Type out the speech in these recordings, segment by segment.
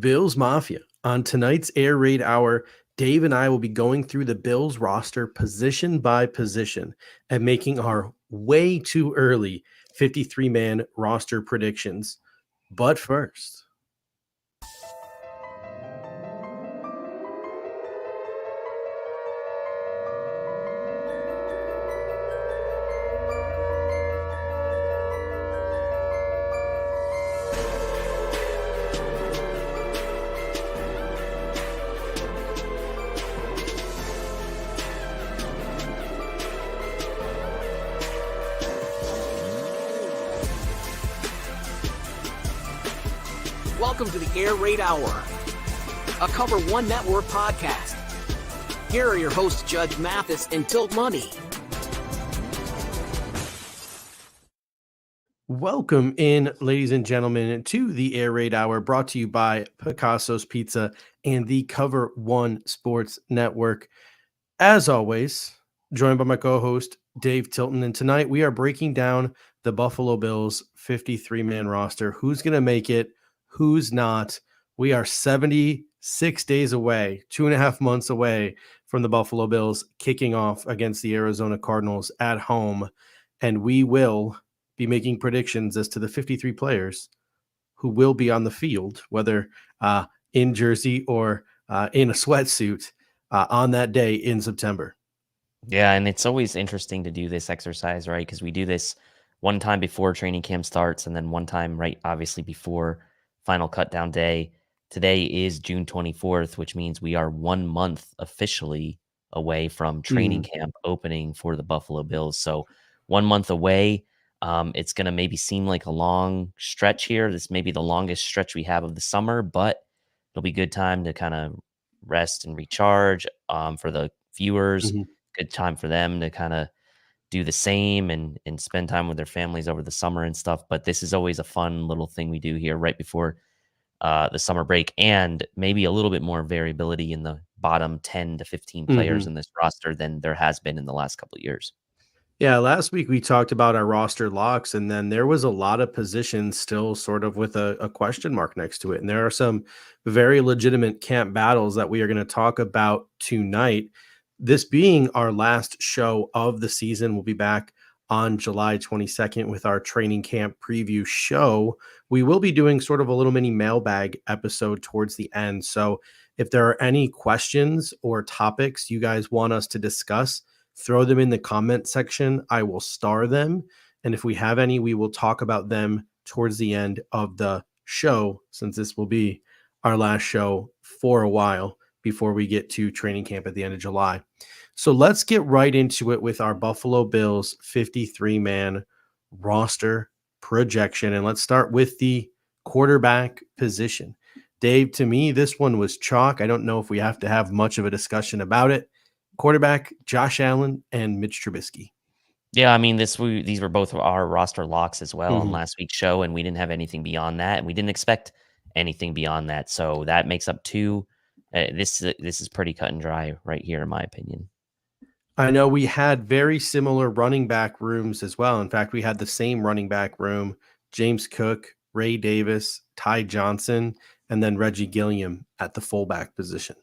Bills Mafia. On tonight's Air Raid Hour, Dave and I will be going through the Bills roster position by position and making our way too early 53-man roster predictions. But first, welcome to the Air Raid Hour, a Cover One Network podcast. Here are your hosts, Judge Mathis and Tilt Money. welcome in, ladies and gentlemen, to the Air Raid Hour, brought to you by Picasso's Pizza and the Cover One Sports Network. As always, joined by my co-host, Dave Tilton, and tonight we are breaking down the Buffalo Bills 53-man roster. Who's going to make it? Who's not? We are 76 days away, 2.5 months away from the Buffalo Bills kicking off against the Arizona Cardinals at home, and we will be making predictions as to the 53 players who will be on the field, whether in jersey or in a sweatsuit on that day in September. Yeah, and it's always interesting to do this exercise, right? Because we do this one time before training camp starts and then one time right obviously before final cut down day. Today is June 24th, which means we are 1 month officially away from training camp opening for the Buffalo Bills. So 1 month away. It's going to maybe seem like a long stretch here. This may be the longest stretch we have of the summer, but it'll be good time to kind of rest and recharge for the viewers. Good time for them to kind of do the same and spend time with their families over the summer and stuff. But this is always a fun little thing we do here right before the summer break, and maybe a little bit more variability in the bottom 10 to 15 players in this roster than there has been in the last couple of years. Yeah, last week we talked about our roster locks, and then there was a lot of positions still sort of with a question mark next to it. And there are some very legitimate camp battles that we are going to talk about tonight. This being our last show of the season, we'll be back on July 22nd with our training camp preview show. We will be doing sort of a little mini mailbag episode towards the end. So if there are any questions or topics you guys want us to discuss, throw them in the comment section. I will star them. And if we have any, we will talk about them towards the end of the show, since this will be our last show for a while before we get to training camp at the end of July. So let's get right into it with our Buffalo Bills 53-man roster projection. And let's start with the quarterback position. Dave, to me, this one was chalk. I don't know if we have to have much of a discussion about it. Quarterback, Josh Allen and Mitch Trubisky. Yeah, I mean, these were both our roster locks as well on last week's show, and we didn't have anything beyond that, and we didn't expect anything beyond that. So that makes up two. This is pretty cut and dry right here, in my opinion. I know we had very similar running back rooms as well. In fact, we had the same running back room: James Cook, Ray Davis, Ty Johnson, and then Reggie Gilliam at the fullback position.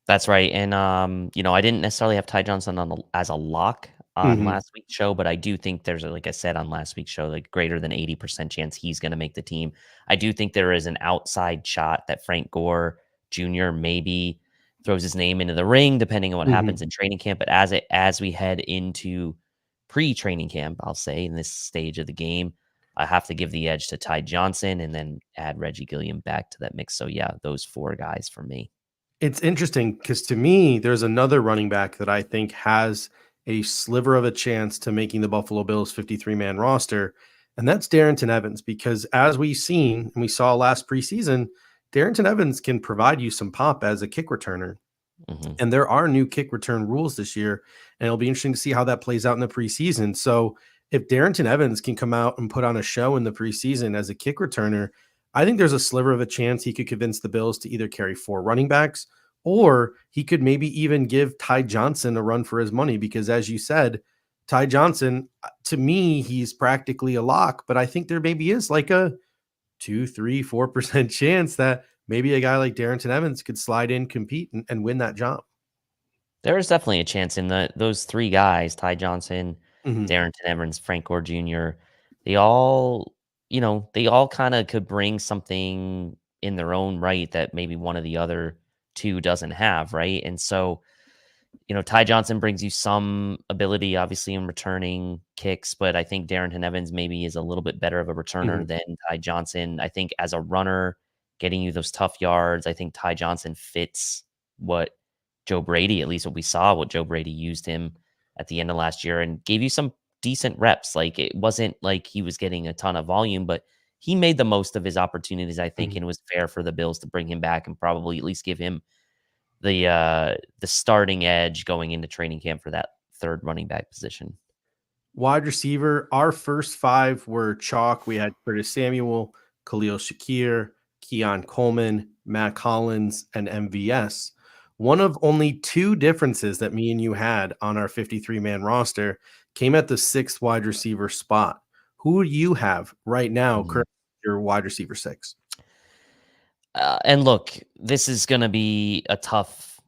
That's right. And, I didn't necessarily have Ty Johnson as a lock on last week's show, but I do think there's, like I said on last week's show, like greater than 80% chance he's going to make the team. I do think there is an outside shot that Frank Gore Jr. maybe throws his name into the ring, depending on what happens in training camp. But as we head into pre-training camp, I'll say in this stage of the game, I have to give the edge to Ty Johnson and then add Reggie Gilliam back to that mix. So yeah, those four guys for me. It's interesting because to me, there's another running back that I think has a sliver of a chance to making the Buffalo Bills 53-man roster, and that's Darrynton Evans. Because as we've seen and we saw last preseason, Darrynton Evans can provide you some pop as a kick returner. And there are new kick return rules this year, and it'll be interesting to see how that plays out in the preseason. So if Darrynton Evans can come out and put on a show in the preseason as a kick returner, I think there's a sliver of a chance he could convince the Bills to either carry 4 running backs, or he could maybe even give Ty Johnson a run for his money. Because as you said, Ty Johnson, to me, he's practically a lock, but I think there maybe is like a 2, 3, 4% chance that maybe a guy like Darrington Evans could slide in, compete, and win that job. There is definitely a chance in those three guys, Ty Johnson, Mhm. Darrington Evans, Frank Gore Jr. They all, they all kind of could bring something in their own right that maybe one of the other two doesn't have, right? And so, Ty Johnson brings you some ability, obviously, in returning kicks, but I think Darrington Evans maybe is a little bit better of a returner Mhm. than Ty Johnson. I think as a runner, getting you those tough yards, I think Ty Johnson fits what Joe Brady, at least what we saw, what Joe Brady used him at the end of last year and gave you some decent reps. Like it wasn't like he was getting a ton of volume, but he made the most of his opportunities, I think, Mhm. and it was fair for the Bills to bring him back and probably at least give him the starting edge going into training camp for that third running back position. Wide receiver, our first five were chalk. We had Curtis Samuel, Khalil Shakir, Keon Coleman, Matt Collins, and MVS. One of only two differences that me and you had on our 53-man roster came at the sixth wide receiver spot. Who do you have right now, Mhm. currently your wide receiver six? And look, this is going to be a tough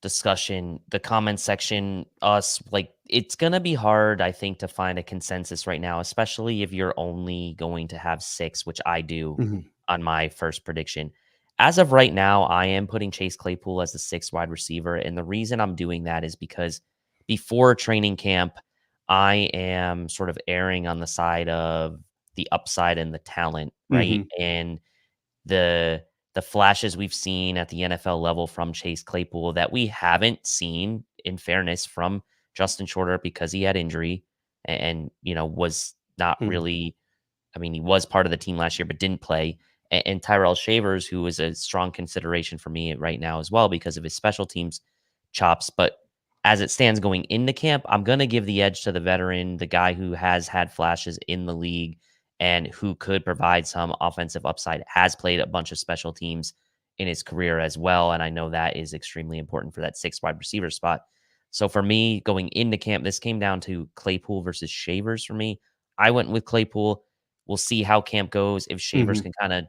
discussion. The comment section, us, like, it's going to be hard, I think, to find a consensus right now, especially if you're only going to have six, which I do Mhm. on my first prediction. As of right now, I am putting Chase Claypool as the sixth wide receiver. And the reason I'm doing that is because before training camp, I am sort of erring on the side of the upside and the talent, right? Mhm. And the the flashes we've seen at the NFL level from Chase Claypool that we haven't seen, in fairness, from Justin Shorter because he had injury and was not Mhm. really. I mean, he was part of the team last year, but didn't play. And Tyrell Shavers, who is a strong consideration for me right now as well because of his special teams chops. But as it stands going into camp, I'm going to give the edge to the veteran, the guy who has had flashes in the league and who could provide some offensive upside, has played a bunch of special teams in his career as well. And I know that is extremely important for that six wide receiver spot. So for me, going into camp, this came down to Claypool versus Shavers for me. I went with Claypool. We'll see how camp goes if Shavers Mhm. can kind of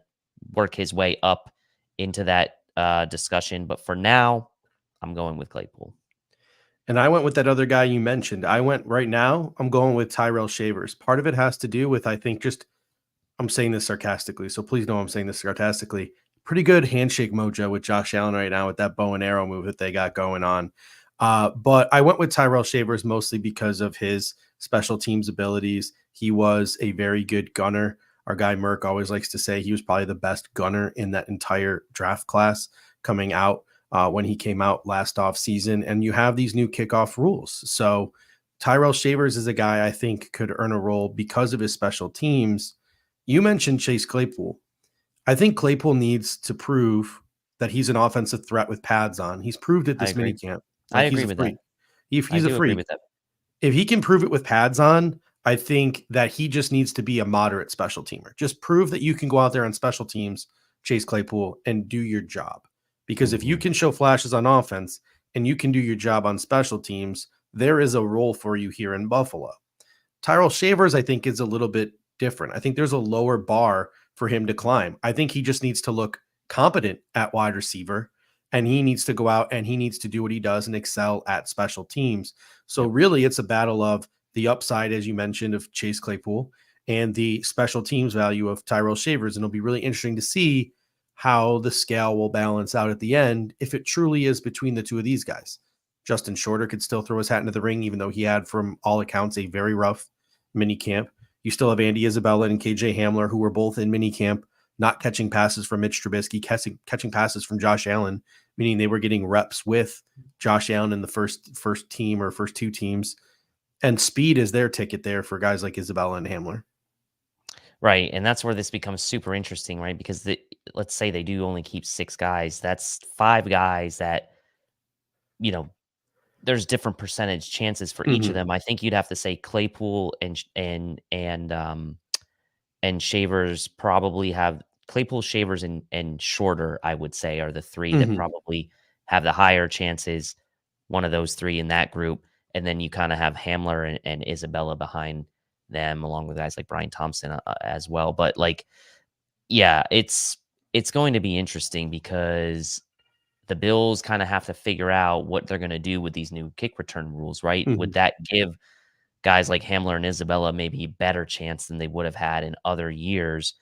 work his way up into that discussion. But for now, I'm going with Claypool. And I went with that other guy you mentioned. I went right now, I'm going with Tyrell Shavers. Part of it has to do with, I think, just I'm saying this sarcastically, so please know I'm saying this sarcastically. Pretty good handshake mojo with Josh Allen right now with that bow and arrow move that they got going on. But I went with Tyrell Shavers mostly because of his special teams abilities. He was a very good gunner. Our guy Merck always likes to say he was probably the best gunner in that entire draft class coming out when he came out last off season. And you have these new kickoff rules. So Tyrell Shavers is a guy I think could earn a role because of his special teams. You mentioned Chase Claypool. I think Claypool needs to prove that he's an offensive threat with pads on. He's proved it I this mini agree. camp. I Like he's agree a with that. freak. I He's a do agree freak. with that. If he can prove it with pads on, I think that he just needs to be a moderate special teamer. Just prove that you can go out there on special teams, Chase Claypool, and do your job. Because if you Mhm. can show flashes on offense and you can do your job on special teams, there is a role for you here in Buffalo. Tyrell Shavers, I think, is a little bit different. I think there's a lower bar for him to climb. I think he just needs to look competent at wide receiver and he needs to go out and he needs to do what he does and excel at special teams. So, Yep. really, it's a battle of the upside, as you mentioned, of Chase Claypool and the special teams value of Tyrell Shavers. And it'll be really interesting to see how the scale will balance out at the end if it truly is between the two of these guys. Justin Shorter could still throw his hat into the ring, even though he had, from all accounts, a very rough mini camp. You still have Andy Isabella and KJ Hamler, who were both in mini camp, not catching passes from Mitch Trubisky, catching passes from Josh Allen, meaning they were getting reps with Josh Allen in the first team or first two teams. And speed is their ticket there for guys like Isabella and Hamler. Right. And that's where this becomes super interesting, right? Because let's say they do only keep six guys. That's five guys that, you know, there's different percentage chances for each of Mhm. them. I think you'd have to say Claypool and Shavers probably have Claypool, Shavers, and Shorter, I would say, are the three that Mhm. probably have the higher chances, one of those three in that group. And then you kind of have Hamler and Isabella behind them, along with guys like Brian Thompson as well. But like, yeah, it's going to be interesting because the Bills kind of have to figure out what they're going to do with these new kick return rules, right? Would Mhm. that give guys like Hamler and Isabella maybe a better chance than they would have had in other years?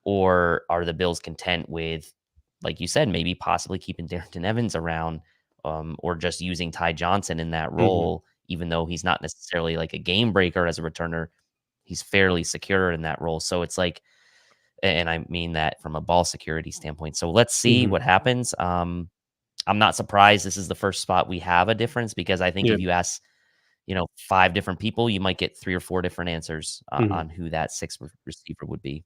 Or are the Bills content with, like you said, maybe possibly keeping Darrington Evans around, or just using Ty Johnson in that Mhm. role, even though he's not necessarily like a game breaker as a returner? He's fairly secure in that role. So it's like, and I mean that from a ball security standpoint. So let's see Mhm. what happens. I'm not surprised this is the first spot we have a difference, because I think Yeah. if you ask, 5 different people, you might get 3 or 4 different answers Mhm. on who that sixth receiver would be.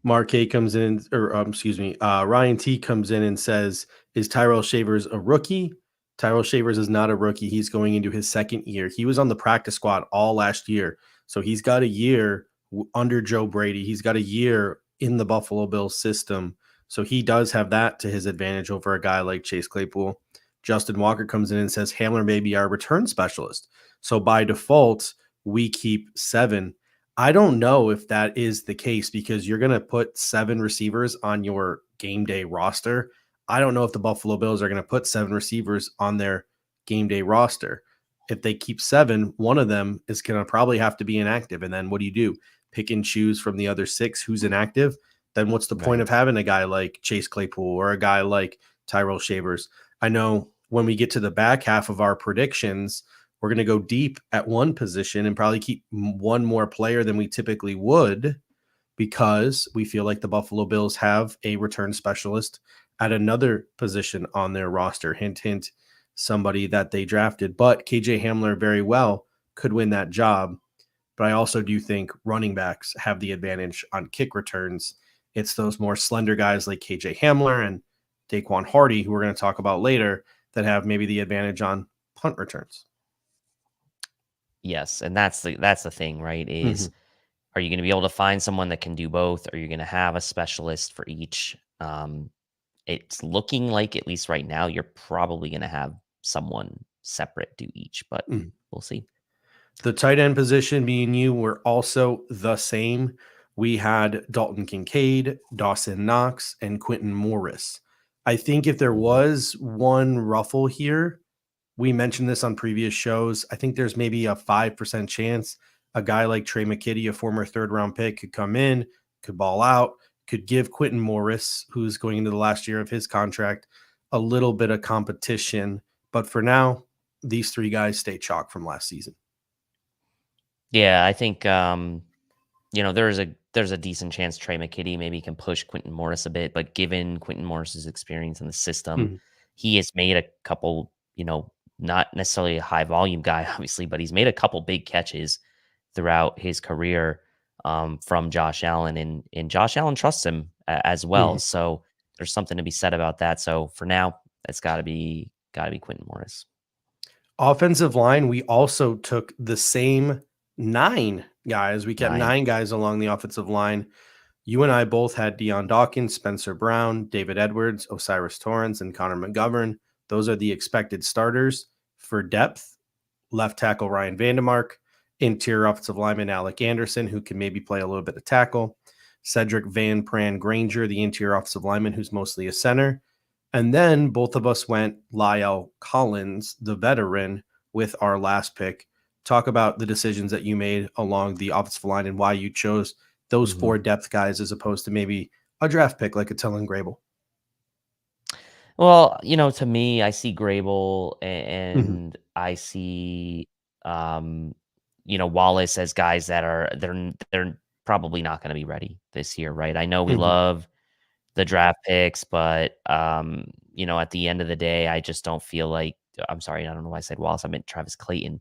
Mark A comes in, or excuse me, Ryan T comes in and says, "Is Tyrell Shavers a rookie?" Tyrell Shavers is not a rookie. He's going into his second year. He was on the practice squad all last year, so he's got a year under Joe Brady. He's got a year in the Buffalo Bills system, so he does have that to his advantage over a guy like Chase Claypool. Justin Walker comes in and says Hamler may be our return specialist, so by default we keep 7. I don't know if that is the case because you're going to put 7 receivers on your game day roster. I don't know if the Buffalo Bills are going to put 7 receivers on their game day roster. If they keep 7, one of them is going to probably have to be inactive. And then what do? Pick and choose from the other 6 who's inactive? Then what's the point Right. of having a guy like Chase Claypool or a guy like Tyrell Shavers? I know when we get to the back half of our predictions, we're going to go deep at one position and probably keep one more player than we typically would because we feel like the Buffalo Bills have a return specialist at another position on their roster. Hint, hint, somebody that they drafted. But KJ Hamler very well could win that job. But I also do think running backs have the advantage on kick returns. It's those more slender guys like KJ Hamler and Daquan Hardy, who we're going to talk about later, that have maybe the advantage on punt returns. Yes, and that's the thing, right? Mhm. Is, are you going to be able to find someone that can do both? Are you going to have a specialist for each? It's looking like, at least right now, you're probably going to have someone separate do each, but Mhm. we'll see. The tight end position, me and you were also the same. We had Dalton Kincaid, Dawson Knox, and Quentin Morris. I think if there Mhm. was one ruffle here, we mentioned this on previous shows. I think there's maybe a 5% chance a guy like Trey McKitty, a former third round pick, could come in, could ball out, could give Quentin Morris, who's going into the last year of his contract, a little bit of competition. But for now, these 3 guys stay chalk from last season. Yeah, I think there's a decent chance Trey McKitty maybe can push Quentin Morris a bit, but given Quentin Morris's experience in the system, Mhm. he has made a couple, not necessarily a high volume guy, obviously, but he's made a couple big catches throughout his career, from Josh Allen, and Josh Allen trusts him as well. Mhm. So there's something to be said about that. So for now, it's got to be Quentin Morris. Offensive line, we also took the same 9 guys. We kept 9. 9 guys along the offensive line. You and I both had Deion Dawkins, Spencer Brown, David Edwards, Osiris Torrance, and Connor McGovern. Those are the expected starters for depth. Left tackle Ryan Vandemark, interior offensive lineman Alec Anderson, who can maybe play a little bit of tackle. Cedric Van Pran Granger, the interior offensive lineman, who's mostly a center. And then both of us went Lyle Collins, the veteran, with our last pick. Talk about the decisions that you made along the offensive line and why you chose those 4 depth guys as opposed to maybe a draft pick like a Tellen Grable. Well, to me, I see Grable Mhm. and I see, um, Wallace as guys that they're probably not going to be ready this year, right? I know we Mhm. love the draft picks, but at the end of the day, I just don't feel like. I'm sorry, I don't know why I said Wallace. I meant Travis Clayton.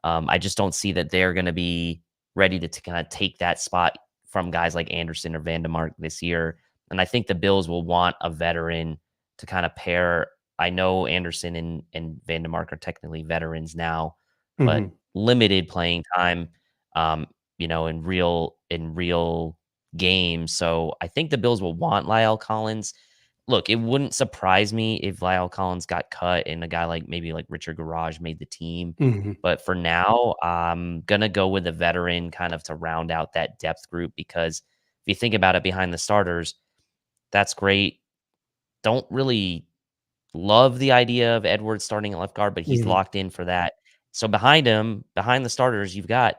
I just don't see that they're going to be ready to kind of take that spot from guys like Anderson or Vandemark this year. And I think the Bills will want a veteran to kind of pair. I know Anderson and Vandemark are technically veterans now, but Mhm. limited playing time, in real games. So I think the Bills will want Lyle Collins. Look, it wouldn't surprise me if Lyle Collins got cut and a guy like maybe like Richard Garage made the team. Mhm. But for now, I'm gonna go with a veteran kind of to round out that depth group, because if you think about it, behind the starters, That's great. Don't really love the idea of Edwards starting at left guard, but he's Mhm, locked in for that. So behind him, behind the starters, you've got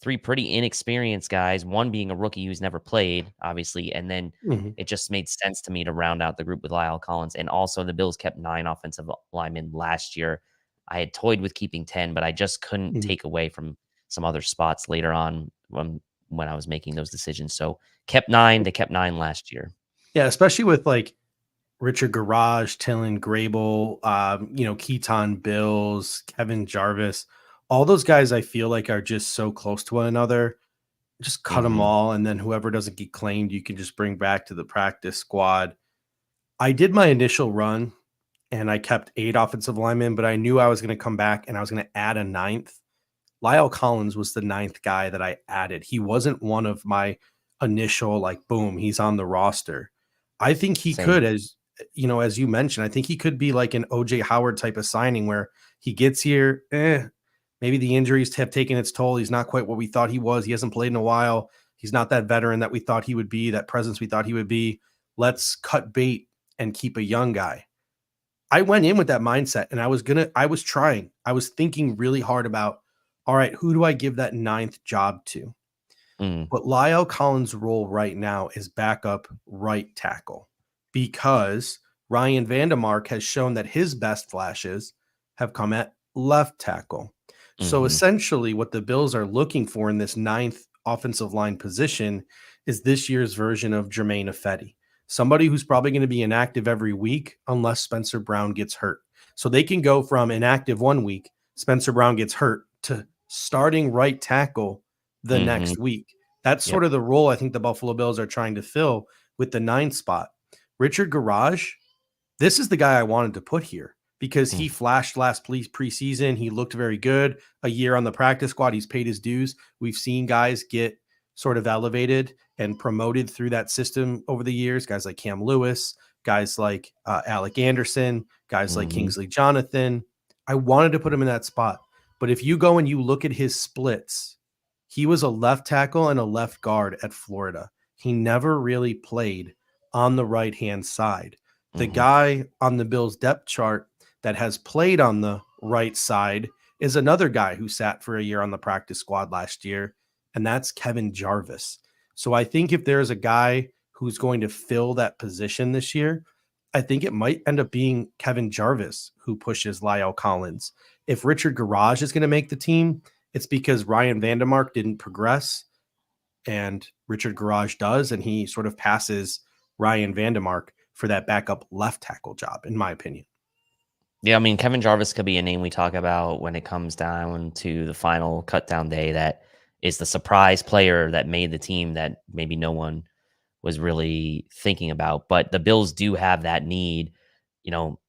three pretty inexperienced guys, one being a rookie who's never played, obviously, and then mhm, it just made sense to me to round out the group with Lyle Collins. And also the Bills kept 9 offensive linemen last year. I had toyed with keeping 10, but I just couldn't mhm. take away from some other spots later on when I was making those decisions. So kept 9, they kept 9 last year. Yeah, especially with, like, Richard Garage, Tillin Grable, Keaton Bills, Kevin Jarvis, all those guys I feel like are just so close to one another. Just cut them Mhm. all, and then whoever doesn't get claimed, you can just bring back to the practice squad. I did my initial run, and I kept 8 offensive linemen, but I knew I was gonna come back, and I was gonna add a ninth. Lyle Collins was the ninth guy that I added. He wasn't one of my initial, like, boom, he's on the roster. I think he Same. could, as you mentioned, I think he could be like an OJ Howard type of signing where he gets here, maybe the injuries have taken its toll. He's not quite what we thought he was. He hasn't played in a while. He's not that veteran that we thought he would be, that presence we thought he would be. Let's cut bait and keep a young guy. I went in with that mindset and I was thinking really hard about, all right, who do I give that ninth job to? Mm, But Lyle Collins' role right now is backup right tackle because Ryan Vandemark has shown that his best flashes have come at left tackle. So mhm, essentially, what the Bills are looking for in this ninth offensive line position is this year's version of Jermaine Ifedi, somebody who's probably going to be inactive every week unless Spencer Brown gets hurt. So they can go from inactive 1 week, Spencer Brown gets hurt, to starting right tackle the mhm. next week. That's Yep. sort of the role I think the Buffalo Bills are trying to fill with the 9 spot. Richard Garage, this is the guy I wanted to put here because Mm, he flashed last preseason. He looked very good. A year on the practice squad, he's paid his dues. We've seen guys get sort of elevated and promoted through that system over the years. Guys like Cam Lewis, guys like Alec Anderson, guys like mhm, Kingsley Jonathan. I wanted to put him in that spot. But if you go and you look at his splits, he was a left tackle and a left guard at Florida. He never really played on the right hand side. The mhm, guy on the Bills depth chart that has played on the right side is another guy who sat for a year on the practice squad last year, and that's Kevin Jarvis. So I think if there's a guy who's going to fill that position this year, I think it might end up being Kevin Jarvis who pushes Lyle Collins. If Richard Garage is going to make the team, it's because Ryan Vandemark didn't progress and Richard Garage does, and he sort of passes Ryan Vandemark for that backup left tackle job, in my opinion. Yeah, I mean, Kevin Jarvis could be a name we talk about when it comes down to the final cut down day. That is the surprise player that made the team that maybe no one was really thinking about. But the Bills do have that need. You know,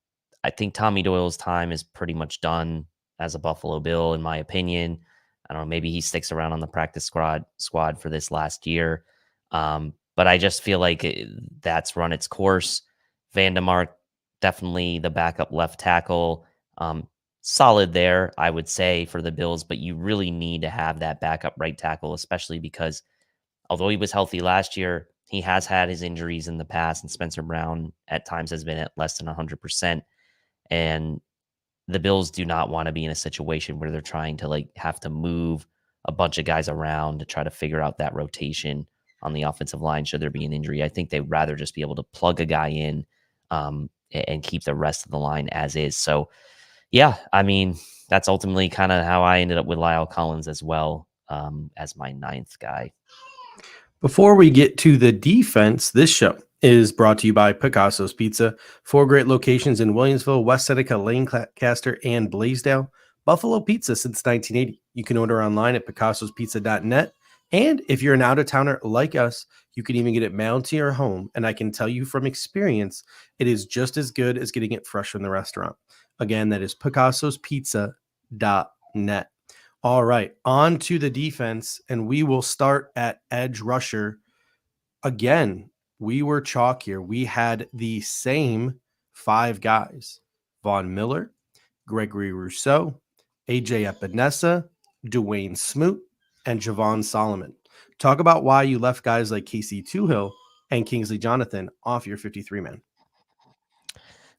I think Tommy Doyle's time is pretty much done as a Buffalo Bill, in my opinion. I don't know. Maybe he sticks around on the practice squad for this last year. But I just feel like that's run its course. Vandemark, definitely the backup left tackle. Solid there, I would say, for the Bills, but you really need to have that backup right tackle, especially because although he was healthy last year, he has had his injuries in the past, and Spencer Brown at times has been at less than 100%. And the Bills do not want to be in a situation where they're trying to have to move a bunch of guys around to try to figure out that rotation on the offensive line should there be an injury. I think they'd rather just be able to plug a guy in and keep the rest of the line as is. So, yeah, I mean, that's ultimately kind of how I ended up with Lyle Collins as well as my ninth guy. Before we get to the defense, this show is brought to you by Picasso's Pizza. 4 great locations in Williamsville, West Seneca, Lancaster, and Blaisdell. Buffalo Pizza since 1980. You can order online at picassospizza.net. And if you're an out-of-towner like us, you can even get it mailed to your home. And I can tell you from experience, it is just as good as getting it fresh from the restaurant. Again, that is picassospizza.net. All right, on to the defense, and we will start at edge rusher. Again, we were chalk here. We had the same 5 guys: Von Miller, Gregory Rousseau, AJ Epinesa, Dwayne Smoot, and Javon Solomon. Talk about why you left guys like Casey Toohill and Kingsley Jonathan off your 53-man?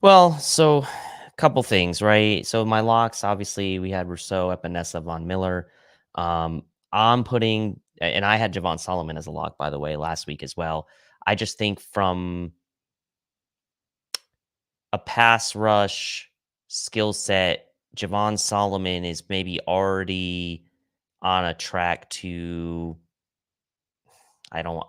Well, so a couple things, right? So my locks, obviously, we had Rousseau, Epinesa, Von Miller. I'm putting, and I had Javon Solomon as a lock, by the way, last week as well. I just think from a pass rush skill set, Javon Solomon is maybe already on a track to, I don't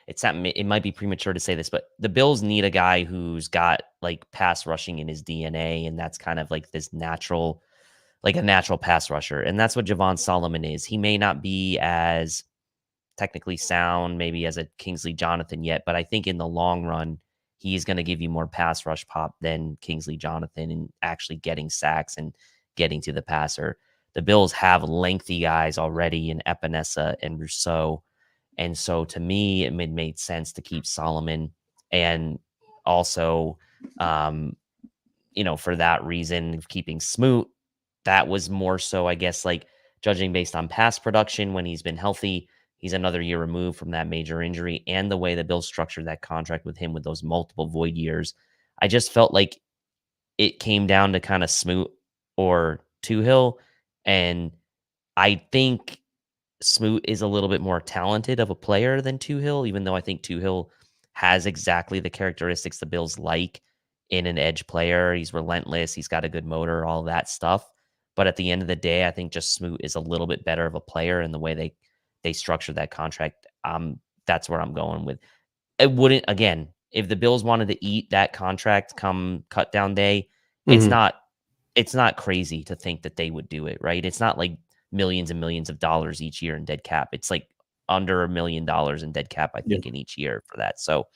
it's not it might be premature to say this, but the Bills need a guy who's got like pass rushing in his DNA, and that's kind of like this natural, like a natural pass rusher. And that's what Javon Solomon is. He may not be as technically sound, maybe as a Kingsley Jonathan yet, but I think in the long run, he's going to give you more pass rush pop than Kingsley Jonathan and actually getting sacks and getting to the passer. The Bills have lengthy guys already in Epinesa and Rousseau. And so to me, it made sense to keep Solomon. And also, um, for that reason of keeping Smoot, that was more so, I guess, like judging based on past production when he's been healthy. He's another year removed from that major injury, and the way the Bills structured that contract with him with those multiple void years. I just felt like it came down to kind of Smoot or Tuhill. And I think Smoot is a little bit more talented of a player than Tuhill, even though I think Tuhill has exactly the characteristics the Bills like in an edge player. He's relentless. He's got a good motor, all that stuff. But at the end of the day, I think just Smoot is a little bit better of a player in the way they structure that contract. That's where I'm going with. It wouldn't, again, if the Bills wanted to eat that contract come cut down day, it's Mhm. not it's not crazy to think that they would do it, right? It's not like millions and millions of dollars each year in dead cap. It's like under $1 million in dead cap, I Yeah. think, in each year for that. So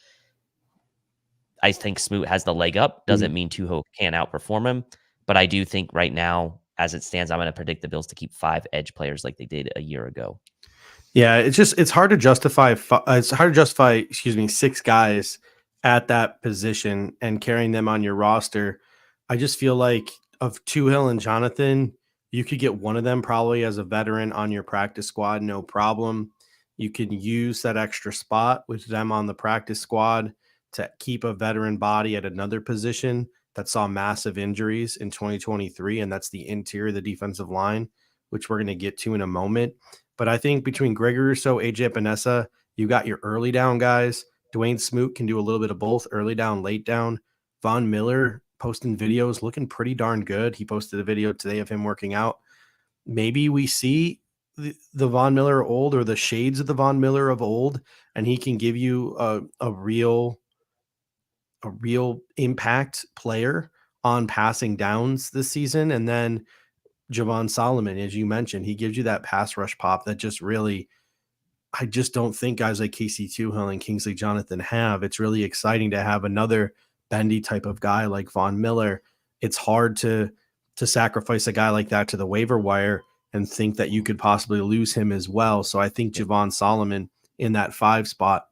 I think Smoot has the leg up. Mhm. Doesn't mean Tuho can't outperform him, but I do think right now, as it stands, I'm going to predict the Bills to keep 5 edge players like they did a year ago. Yeah, it's hard to justify. It's hard to justify. Excuse me, 6 guys at that position and carrying them on your roster. I just feel like of Tuhill and Jonathan, you could get one of them probably as a veteran on your practice squad, no problem. You can use that extra spot with them on the practice squad to keep a veteran body at another position that saw massive injuries in 2023, and that's the interior of the defensive line, which we're going to get to in a moment. But I think between Gregory Rousseau, AJ Epinesa, you got your early down guys. Dwayne Smoot can do a little bit of both, early down, late down. Von Miller posting videos, looking pretty darn good. He posted a video today of him working out. Maybe we see the Von Miller old, or the shades of the Von Miller of old, and he can give you a real impact player on passing downs this season. And then Javon Solomon, as you mentioned, he gives you that pass rush pop that just really, I just don't think guys like Casey Tuhill and Kingsley Jonathan have. It's really exciting to have another bendy type of guy like Von Miller. It's hard to sacrifice a guy like that to the waiver wire and think that you could possibly lose him as well. So I think Javon Solomon in that 5 spot,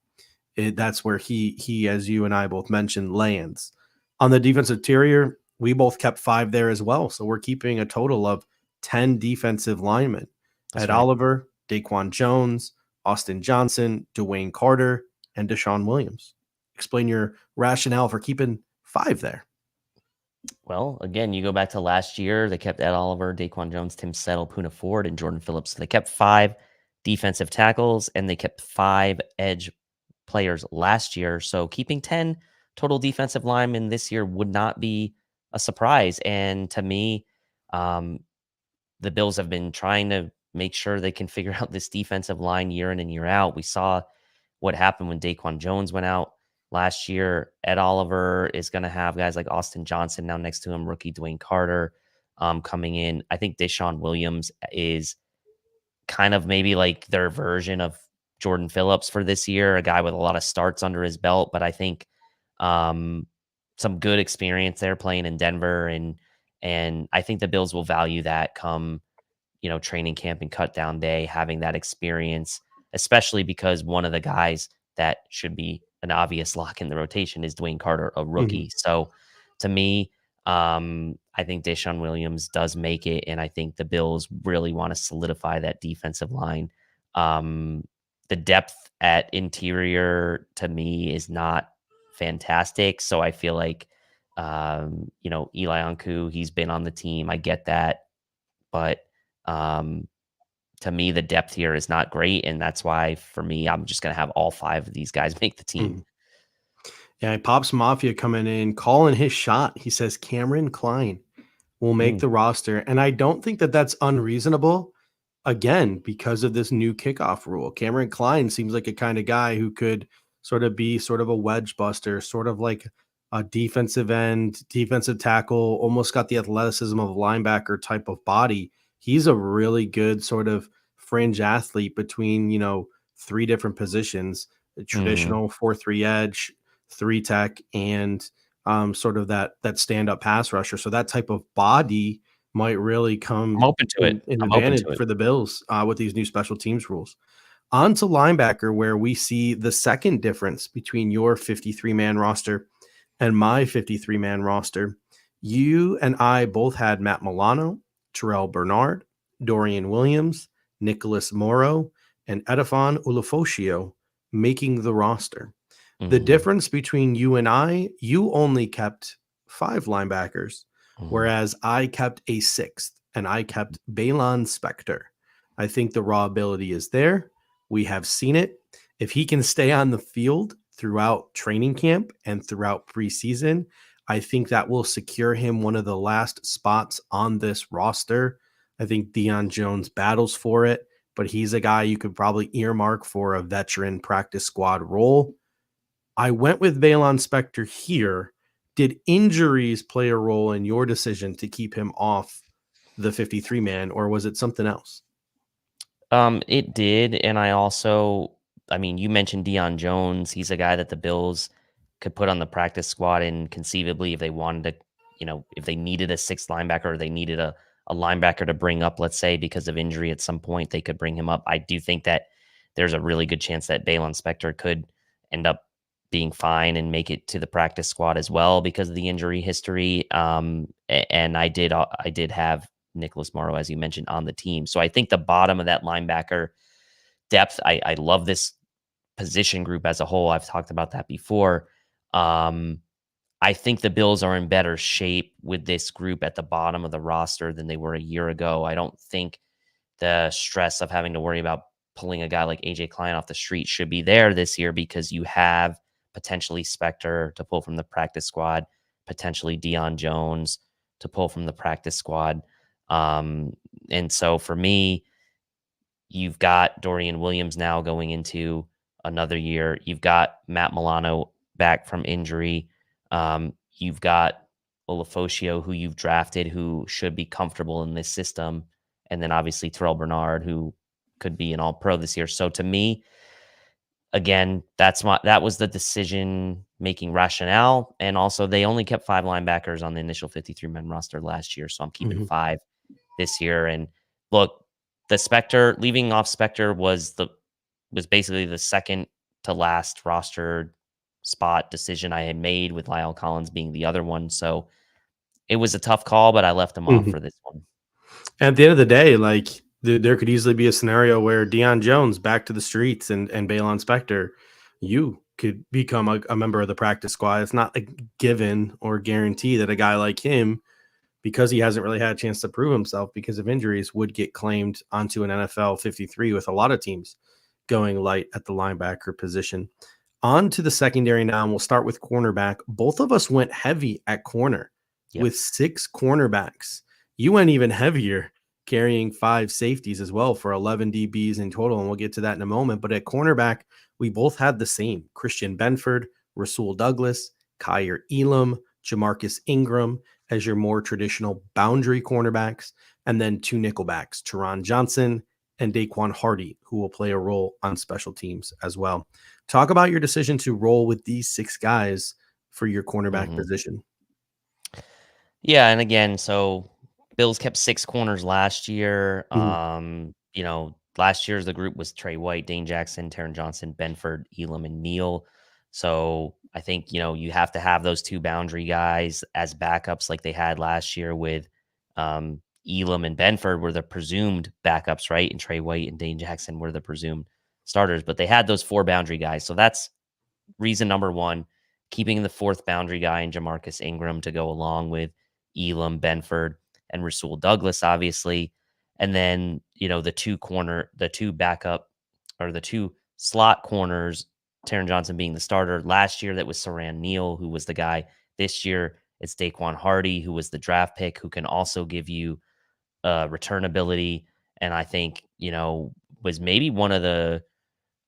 that's where he, as you and I both mentioned, lands. On the defensive interior, we both kept 5 there as well. So we're keeping a total of 10 defensive linemen. That's Ed right. Oliver, Daquan Jones, Austin Johnson, Dwayne Carter, and Deshaun Williams. Explain your rationale for keeping 5 there. Well, again, you go back to last year, they kept Ed Oliver, Daquan Jones, Tim Settle, Poona Ford, and Jordan Phillips. So they kept 5 defensive tackles and they kept 5 edge players last year. So keeping 10 total defensive linemen this year would not be a surprise. And to me, um, the Bills have been trying to make sure they can figure out this defensive line year in and year out. We saw what happened when Daquan Jones went out last year. Ed Oliver is going to have guys like Austin Johnson now next to him, rookie Dwayne Carter coming in. I think Deshaun Williams is kind of maybe like their version of Jordan Phillips for this year, a guy with a lot of starts under his belt, but I think um, some good experience there playing in Denver, and I think the Bills will value that come training camp and cut down day, having that experience, especially because one of the guys that should be an obvious lock in the rotation is Dwayne Carter, a Mhm. rookie. So to me, I think Deshaun Williams does make it, and I think the Bills really want to solidify that defensive line. Um, The depth at interior to me is not fantastic. So I feel like, Eli Anku, he's been on the team. I get that. But to me, the depth here is not great. And that's why, for me, I'm just going to have all 5 of these guys make the team. Mhm. Yeah, Pops Mafia coming in, calling his shot. He says Cameron Klein will make the roster. And I don't think that that's unreasonable, again, because of this new kickoff rule. Cameron Klein seems like a kind of guy who could sort of be sort of a wedge buster, sort of like a defensive end, defensive tackle, almost got the athleticism of a linebacker type of body. He's a really good sort of fringe athlete between, 3 different positions, a traditional 4-3 edge, 3 tech, and sort of that stand-up pass rusher. So that type of body might really I'm come open to it. in I'm open advantage to it. for the Bills with these new special teams rules. On to linebacker, where we see the second difference between your 53-man roster and my 53-man roster. You and I both had Matt Milano, Terrell Bernard, Dorian Williams, Nicholas Morrow, and Edifon Ulofoshio making the roster. The difference between you and I, you only kept 5 linebackers, whereas I kept a 6th, and I kept Balon Spector. I think the raw ability is there. We have seen it. If he can stay on the field throughout training camp and throughout preseason, I think that will secure him one of the last spots on this roster. I think Deion Jones battles for it, but he's a guy you could probably earmark for a veteran practice squad role. I went with Balon Spector here. Did injuries play a role in your decision to keep him off the 53-man, or was it something else? It did, and you mentioned Deion Jones. He's a guy that the Bills could put on the practice squad, and conceivably, if they wanted to, if they needed a 6th linebacker or they needed a linebacker to bring up, let's say, because of injury at some point, they could bring him up. I do think that there's a really good chance that Balon Spector could end up being fine and make it to the practice squad as well because of the injury history. And I did have Nicholas Morrow, as you mentioned, on the team. So I think the bottom of that linebacker depth, I love this position group as a whole. I've talked about that before. I think the Bills are in better shape with this group at the bottom of the roster than they were a year ago. I don't think the stress of having to worry about pulling a guy like AJ Klein off the street should be there this year because you have potentially Spector to pull from the practice squad, potentially Deion Jones to pull from the practice squad. And so for me, you've got Dorian Williams now going into another year. You've got Matt Milano back from injury. You've got Ulofoshio, who you've drafted, who should be comfortable in this system. And then obviously Terrell Bernard, who could be an all-pro this year. So to me, again, that was the decision-making rationale. And also they only kept 5 linebackers on the initial 53-man roster last year. So I'm keeping 5 this year. And look, leaving off Spector was basically the second to last roster spot decision I had made, with Lyle Collins being the other one. So it was a tough call, but I left him off for this one. At the end of the day, like there could easily be a scenario where Deion Jones back to the streets and Balon Spector, you could become a member of the practice squad. It's not a given or guarantee that a guy like him, because he hasn't really had a chance to prove himself because of injuries, would get claimed onto an NFL 53 with a lot of teams going light at the linebacker position. On to the secondary now, and we'll start with cornerback. Both of us went heavy at corner with 6 cornerbacks. You went even heavier, carrying 5 safeties as well for 11 DBs in total, and we'll get to that in a moment. But at cornerback, we both had the same: Christian Benford, Rasul Douglas, Kyer Elam, Jamarcus Ingram as your more traditional boundary cornerbacks, and then 2 nickelbacks, Teron Johnson and Daquan Hardy, who will play a role on special teams as well. Talk about your decision to roll with these 6 guys for your cornerback position. Yeah, and again, so Bills kept 6 corners last year. Last year's the group was Trey White, Dane Jackson, Taron Johnson, Benford, Elam, and Neal. So I think, you have to have those 2 boundary guys as backups like they had last year with Elam and Benford were the presumed backups, right? And Trey White and Dane Jackson were the presumed starters, but they had those 4 boundary guys. So that's reason number one, keeping the 4th boundary guy in Jamarcus Ingram to go along with Elam, Benford, and Rasul Douglas, obviously. And then, the 2 backup, or the 2 slot corners, Taron Johnson being the starter. Last year, that was Saran Neal, who was the guy. This year, it's Daquan Hardy, who was the draft pick, who can also give you return ability. And I think, was maybe one of the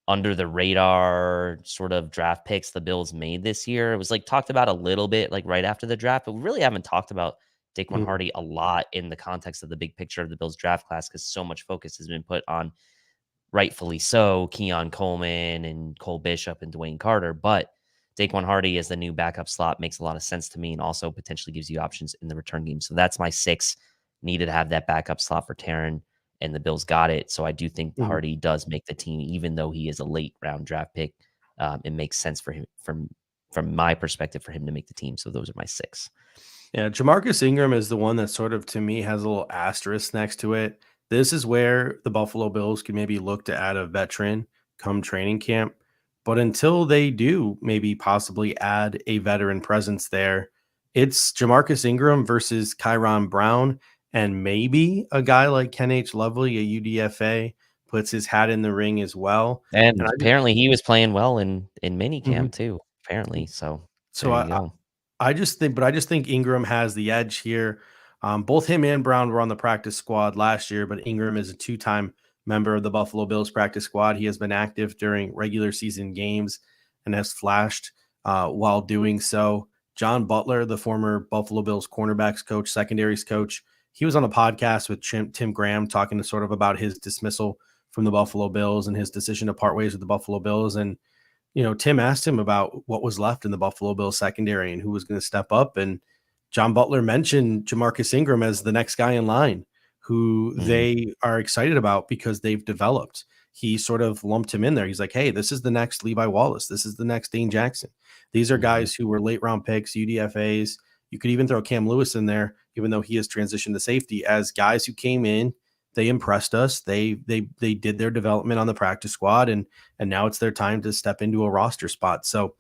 under the radar sort of draft picks the Bills made this year. It was talked about a little bit right after the draft, but we really haven't talked about Daquan Mhm. Hardy a lot in the context of the big picture of the Bills draft class, because so much focus has been put on, rightfully so, Keon Coleman and Cole Bishop and Dwayne Carter. But Daquan Hardy as the new backup slot makes a lot of sense to me, and also potentially gives you options in the return game. So that's my 6. Needed to have that backup slot for Taron, and the Bills got it. So I do think Mhm. Hardy does make the team, even though he is a late round draft pick. It makes sense for him from my perspective for him to make the team. So those are my 6. Yeah, Jamarcus Ingram is the one that sort of, to me, has a little asterisk next to it. This is where the Buffalo Bills could maybe look to add a veteran come training camp. But until they do maybe possibly add a veteran presence there, it's Jamarcus Ingram versus Kyron Brown, and maybe a guy like Ken H. Lovely, a UDFA, puts his hat in the ring as well. And And apparently he was playing well in Mhm. minicamp too, apparently. So So there you go. I just think Ingram has the edge here. Both him and Brown were on the practice squad last year, but Ingram is a 2-time member of the Buffalo Bills practice squad. He has been active during regular season games and has flashed while doing so. John Butler, the former Buffalo Bills cornerbacks coach, secondaries coach, he was on a podcast with Tim Graham talking to sort of about his dismissal from the Buffalo Bills and his decision to part ways with the Buffalo Bills. And Tim asked him about what was left in the Buffalo Bills secondary and who was going to step up. And John Butler mentioned Jamarcus Ingram as the next guy in line who Mhm, they are excited about because they've developed. He sort of lumped him in there. He's like, hey, this is the next Levi Wallace. This is the next Dane Jackson. These are mhm. guys who were late round picks, UDFAs. You could even throw Cam Lewis in there, even though he has transitioned to safety, as guys who came in. They impressed us. They did their development on the practice squad, and now it's their time to step into a roster spot. So,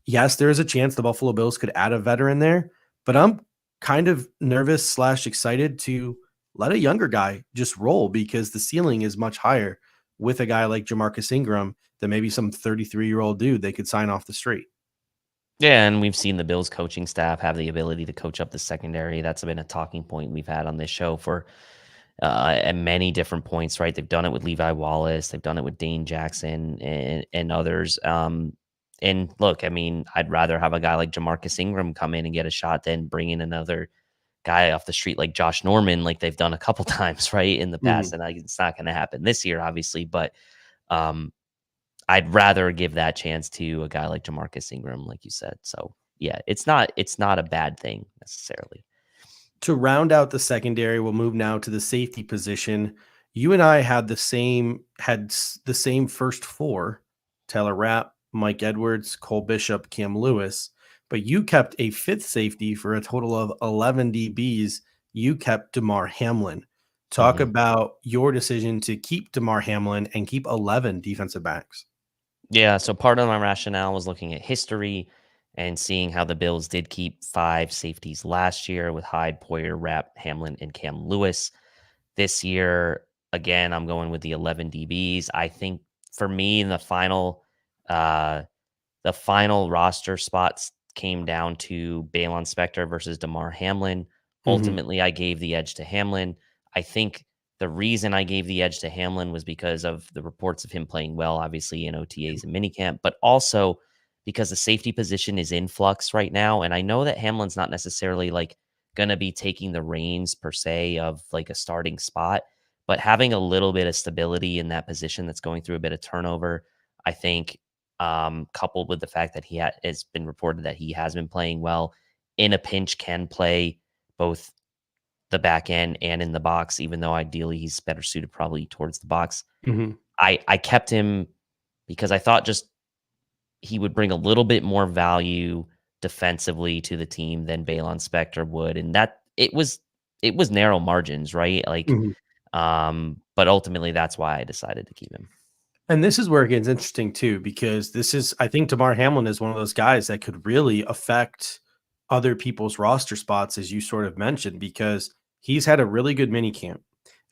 yes, there is a chance the Buffalo Bills could add a veteran there, but I'm kind of nervous slash excited to let a younger guy just roll because the ceiling is much higher with a guy like Jamarcus Ingram than maybe some 33-year-old dude they could sign off the street. Yeah, and we've seen the Bills coaching staff have the ability to coach up the secondary. That's been a talking point we've had on this show for at many different points, right? They've done it with Levi Wallace, they've done it with Dane Jackson and others. And look, I mean, I'd rather have a guy like Jamarcus Ingram come in and get a shot than bring in another guy off the street like Josh Norman, like they've done a couple times, right, in the past. Mhm. And it's not going to happen this year, obviously, but um, I'd rather give that chance to a guy like Jamarcus Ingram, like you said. So yeah, it's not a bad thing necessarily. To round out the secondary, we'll move now to the safety position. You and I had the same first 4: Taylor Rapp, Mike Edwards, Cole Bishop, Cam Lewis, but you kept a 5th safety for a total of 11 DBs. You kept DeMar Hamlin. Talk Mhm. about your decision to keep DeMar Hamlin and keep 11 defensive backs. Yeah, so part of my rationale was looking at history and seeing how the Bills did keep 5 safeties last year with Hyde, Poyer, Rapp, Hamlin, and Cam Lewis. This year, again, I'm going with the 11 DBs. I think for me in uh, the final roster spots came down to Balon Spector versus DeMar Hamlin. Mhm. Ultimately, I gave the edge to Hamlin. I think the reason I gave the edge to Hamlin was because of the reports of him playing well, obviously in OTAs and minicamp, but also because the safety position is in flux right now. And I know that Hamlin's not necessarily going to be taking the reins per se of a starting spot, but having a little bit of stability in that position that's going through a bit of turnover, I think, coupled with the fact that it's been reported that he has been playing well in a pinch, can play both the back end and in the box, even though ideally he's better suited probably towards the box. Mhm. I kept him because I thought just he would bring a little bit more value defensively to the team than Balon Spector would. And that it was narrow margins, right? Mhm. But ultimately that's why I decided to keep him. And this is where it gets interesting too, because I think Damar Hamlin is one of those guys that could really affect other people's roster spots, as you sort of mentioned, because he's had a really good mini camp.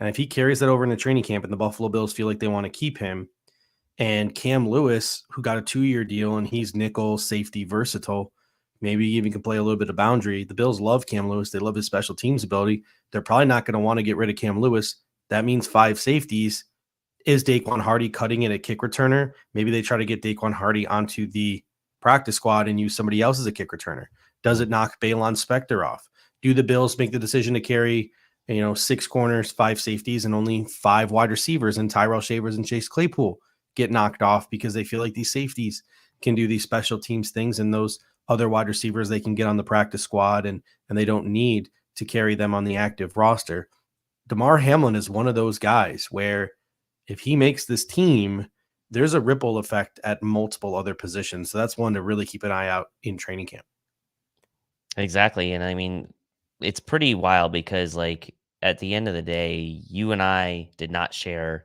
And if he carries that over into training camp and the Buffalo Bills feel like they want to keep him, and Cam Lewis, who got a 2-year deal and he's nickel safety versatile, maybe even can play a little bit of boundary. The Bills love Cam Lewis. They love his special teams ability. They're probably not going to want to get rid of Cam Lewis. That means 5 safeties. Is Daquan Hardy cutting it at kick returner? Maybe they try to get Daquan Hardy onto the practice squad and use somebody else as a kick returner. Does it knock Balon Spector off? Do the Bills make the decision to carry, 6 corners, 5 safeties, and only 5 wide receivers, and Tyrell Shavers and Chase Claypool get knocked off because they feel like these safeties can do these special teams things, and those other wide receivers they can get on the practice squad, and they don't need to carry them on the active roster. Damar Hamlin is one of those guys where if he makes this team, there's a ripple effect at multiple other positions. So that's one to really keep an eye out in training camp. Exactly. And I mean, it's pretty wild because, like, at the end of the day, you and I did not share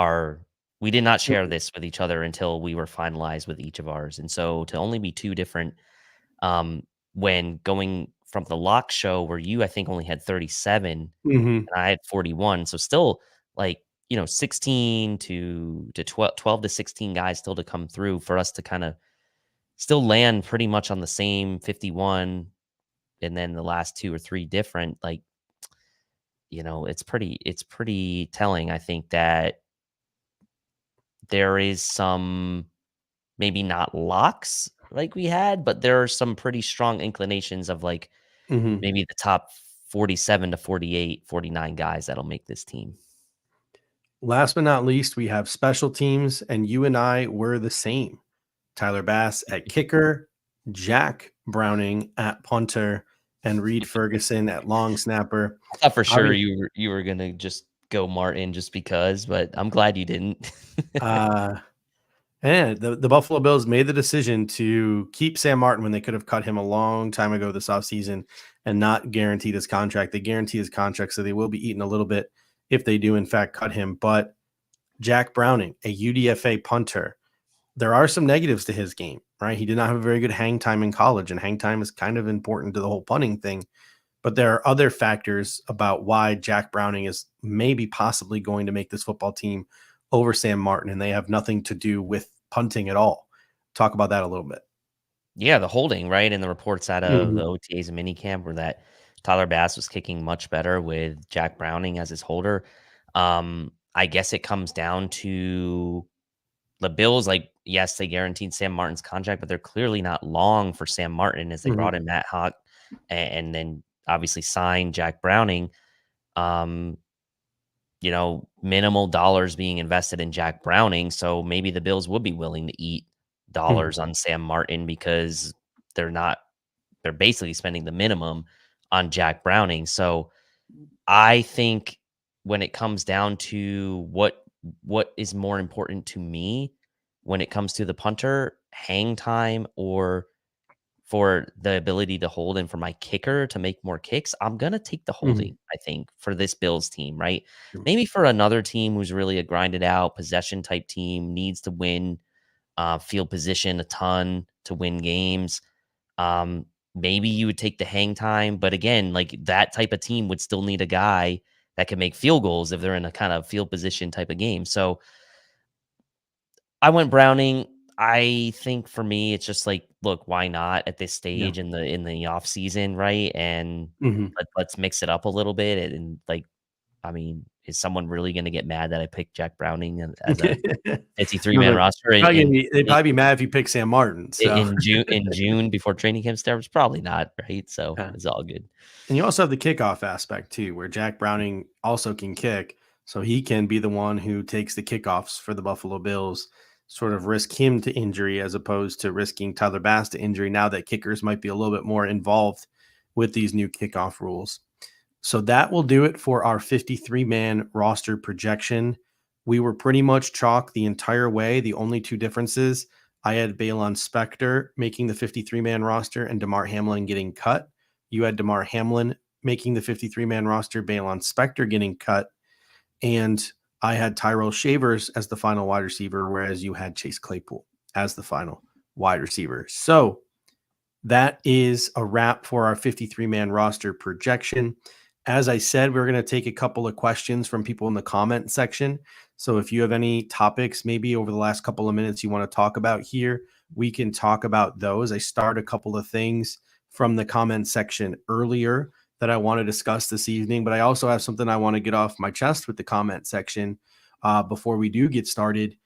this with each other until we were finalized with each of ours. And so to only be 2 different, when going from the lock show where you, I think, only had 37 and I had 41. So still, like, 16 to 12 to 16 guys still to come through for us to kind of still land pretty much on the same 51, and then the last 2 or 3 different. Like, it's pretty telling. I think that there is some, maybe not locks like we had, but there are some pretty strong inclinations of, like, maybe the top 47 to 48, 49 guys that'll make this team. Last but not least, we have special teams, and you and I were the same. Tyler Bass at kicker, Jack Browning at punter, and Reed Ferguson at long snapper. I thought for sure you were gonna just go Martin just because, but I'm glad you didn't. And the Buffalo Bills made the decision to keep Sam Martin when they could have cut him a long time ago this offseason and not guaranteed his contract. They guarantee his contract, so they will be eating a little bit if they do, in fact, cut him. But Jack Browning, a UDFA punter, there are some negatives to his game, right? He did not have a very good hang time in college, and hang time is kind of important to the whole punting thing. But there are other factors about why Jack Browning is maybe possibly going to make this football team over Sam Martin, and they have nothing to do with punting at all. Talk about that a little bit. Yeah, the holding, right? And the reports out of the OTAs and minicamp were that Tyler Bass was kicking much better with Jack Browning as his holder. I guess it comes down to the Bills. Like, yes, they guaranteed Sam Martin's contract, but they're clearly not long for Sam Martin as they brought in Matt Hawk and then obviously signed Jack Browning. Minimal dollars being invested in Jack Browning. So maybe the Bills would be willing to eat dollars on Sam Martin because they're basically spending the minimum on Jack Browning. So I think when it comes down to what is more important to me when it comes to the punter, hang time or for the ability to hold and for my kicker to make more kicks, I'm going to take the holding, I think, for this Bills team, right? Maybe for another team who's really a grinded out possession type team, needs to win field position a ton to win games. Maybe you would take the hang time, but again, like that type of team would still need a guy that can make field goals if they're in a kind of field position type of game. So I went Browning. I think for me, it's just like, look, why not at this stage in the off season, right? And let's mix it up a little bit. And like, I mean, is someone really going to get mad that I picked Jack Browning as a 53-man roster? They'd probably be mad if you pick Sam Martin. So. In June before training camp starts, probably not, right? So it's all good. And you also have the kickoff aspect too, where Jack Browning also can kick, so he can be the one who takes the kickoffs for the Buffalo Bills. Sort of risk him to injury as opposed to risking Tyler Bass to injury now that kickers might be a little bit more involved with these new kickoff rules. So that will do it for our 53-man roster projection. We were pretty much chalk the entire way. The only 2 differences, I had Balon Spector making the 53-man roster and Damar Hamlin getting cut. You had Damar Hamlin making the 53-man roster, Balon Spector getting cut. And I had Tyrell Shavers as the final wide receiver, whereas you had Chase Claypool as the final wide receiver. So that is a wrap for our 53-man roster projection. As I said, we're going to take a couple of questions from people in the comment section. So if you have any topics maybe over the last couple of minutes you want to talk about here, we can talk about those. I started a couple of things from the comment section earlier that I want to discuss this evening, but I also have something I want to get off my chest with the comment section before we do get started.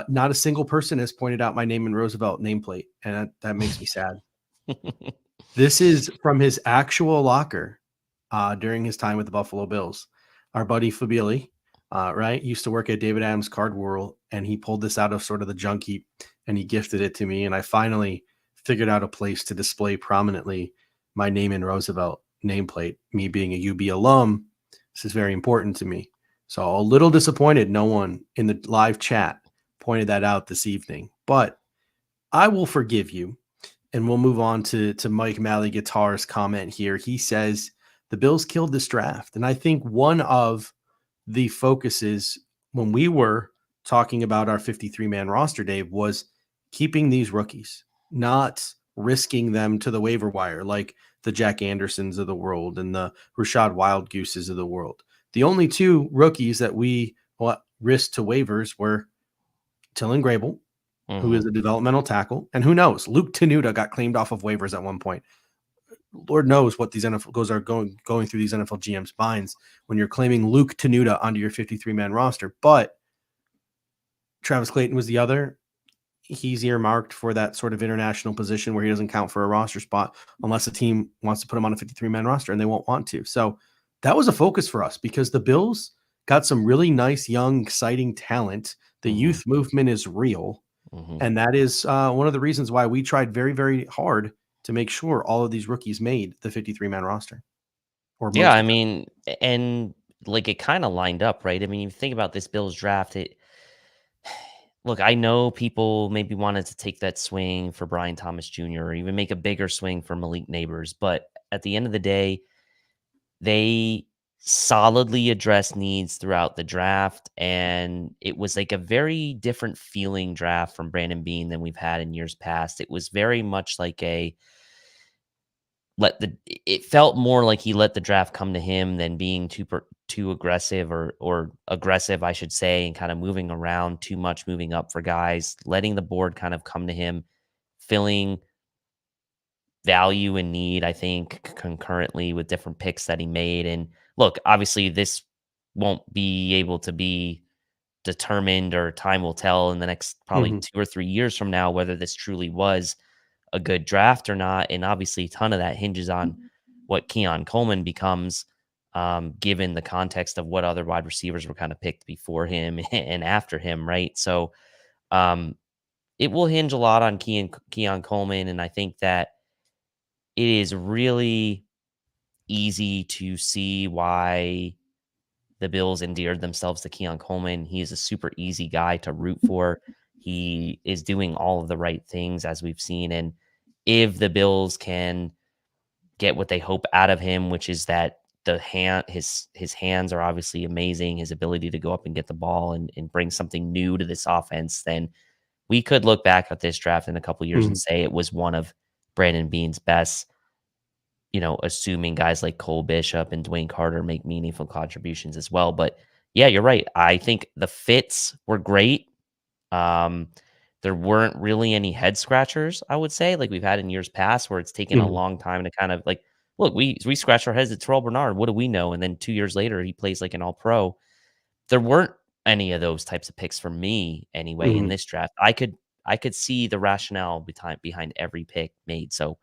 Not a single person has pointed out my Naaman Roosevelt nameplate, and that makes me sad. This is from his actual locker during his time with the Buffalo Bills. Our buddy Fabili, right, used to work at David Adams Card World, and he pulled this out of sort of the junk heap, and he gifted it to me, and I finally figured out a place to display prominently my Naaman Roosevelt nameplate. Me being a UB alum, this is very important to me. So a little disappointed no one in the live chat pointed that out this evening, but I will forgive you. And we'll move on to Mike Malley Guitar's comment here. He says the Bills killed this draft. And I think one of the focuses when we were talking about our 53-man roster, Dave, was keeping these rookies, not risking them to the waiver wire like the Jack Andersons of the world and the Rashad Wild Gooses of the world. The only two rookies that we risked to waivers were Tillin Grable, who is a developmental tackle. And who knows? Luke Tenuta got claimed off of waivers at one point. Lord knows what these NFL goes are going through these NFL GMs' minds when you're claiming Luke Tenuta onto your 53-man roster. But Travis Clayton was the other. He's earmarked for that sort of international position where he doesn't count for a roster spot unless a team wants to put him on a 53-man roster, and they won't want to. So that was a focus for us because the Bills got some really nice, young, exciting talent. The youth movement is real. And that is one of the reasons why we tried very, very hard to make sure all of these rookies made the 53-man roster. Yeah, I mean, and like it kind of lined up, right? I mean, you think about this Bills draft. Look, I know people maybe wanted to take that swing for Brian Thomas Jr. or even make a bigger swing for Malik Neighbors, but at the end of the day, they solidly addressed needs throughout the draft, and it was like a very different feeling draft from Brandon Beane than we've had in years past. It was very much like it felt more like he let the draft come to him than being too aggressive or aggressive, I should say, and kind of moving around too much, moving up for guys, letting the board kind of come to him, filling value and need, I think, concurrently with different picks that he made. And look, obviously this won't be able to be determined, or time will tell in the next probably 2 or 3 years from now whether this truly was a good draft or not. And obviously a ton of that hinges on what Keon Coleman becomes, given the context of what other wide receivers were kind of picked before him and after him, right? So it will hinge a lot on Keon Coleman, and I think that it is really easy to see why the Bills endeared themselves to Keon Coleman. He is a super easy guy to root for. He is doing all of the right things, as we've seen. And if the Bills can get what they hope out of him, which is that his hands are obviously amazing, his ability to go up and get the ball and bring something new to this offense, then we could look back at this draft in a couple of years and say it was one of Brandon Beane's best, assuming guys like Cole Bishop and Dwayne Carter make meaningful contributions as well. But yeah, you're right. I think the fits were great. There weren't really any head scratchers, I would say, like we've had in years past, where it's taken a long time to kind of like, look, we scratch our heads at Terrell Bernard. What do we know? And then 2 years later, he plays like an all-pro. There weren't any of those types of picks for me anyway in this draft. I could see the rationale behind every pick made. So